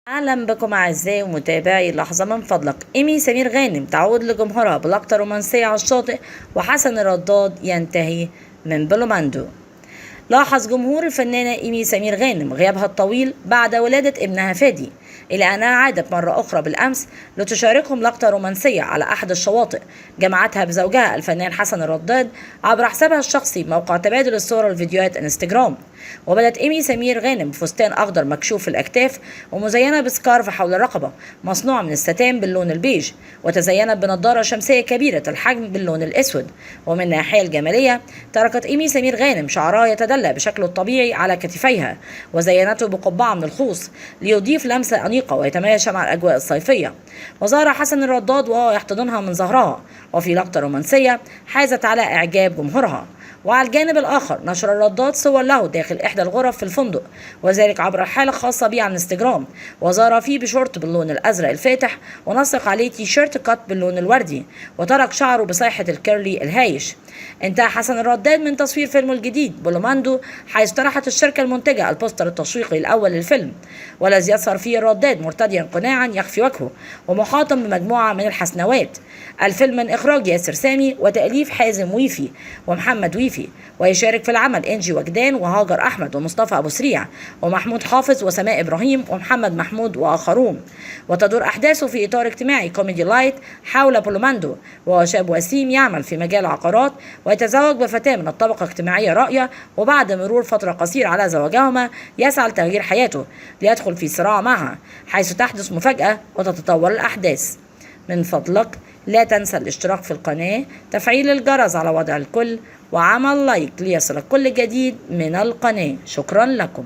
أهلا بكم أعزائي ومتابعي لحظة من فضلك. إيمي سمير غانم تعود لجمهورها بلقطة رومانسية على الشاطئ، وحسن الرداد ينتهي من بلوماندو. لاحظ جمهور الفنانة إيمي سمير غانم غيابها الطويل بعد ولادة ابنها فادي، إلى أنها عادت مرة أخرى بالأمس لتشاركهم لقطة رومانسية على أحد الشواطئ جمعتها بزوجها الفنان حسن الرداد عبر حسابها الشخصي بموقع تبادل الصور والفيديوهات انستجرام. وبدت إيمي سمير غانم بفستان أخضر مكشوف الأكتاف ومزينة بسكارف حول الرقبة مصنوع من الستان باللون البيج، وتزينت بنضارة شمسية كبيرة الحجم باللون الأسود. ومن الناحية الجمالية تركت إيمي سمير غانم شعرها يتدلى بشكله الطبيعي على كتفيها، وزينته بقبعة من الخوص ليضيف لمسة أنيقة ويتماشى مع الأجواء الصيفية. وظهر حسن الرداد وهو يحتضنها من ظهرها، وفي لقطة رومانسية حازت على إعجاب جمهورها. وعلى الجانب الآخر نشر الرداد صور له داخل إحدى الغرف في الفندق، وذلك عبر حالة خاصة به على انستجرام، وظهر فيه بشورت باللون الأزرق الفاتح ونسق عليه تيشيرت كات باللون الوردي، وترك شعره بصيحة الكيرلي الهايش. انتهى حسن الرداد من تصوير فيلمه الجديد بلوماندو، حيث طرحت الشركة المنتجة البوستر التشويقي الأول للفيلم، والذي يظهر فيه الرداد مرتديا قناعا يخفي وجهه ومحاطا بمجموعة من الحسنوات. الفيلم من إخراج ياسر سامي وتأليف حازم ويفي ومحمد ويفي، ويشارك في العمل إنجي وجدان وهاجر أحمد ومصطفى أبو سريع ومحمود حافظ وسماء إبراهيم ومحمد محمود وآخرون. وتدور أحداثه في إطار اجتماعي كوميدي لايت حول بولوماندو، وهو شاب وسيم يعمل في مجال العقارات ويتزوج بفتاة من الطبقة الاجتماعية راقية، وبعد مرور فترة قصيرة على زواجهما يسعى لتغيير حياته ليدخل في صراع معها، حيث تحدث مفاجأة وتتطور الأحداث. من فضلك لا تنسى الاشتراك في القناة، تفعيل الجرس على وضع الكل، وعمل لايك ليصلك كل جديد من القناة. شكرا لكم.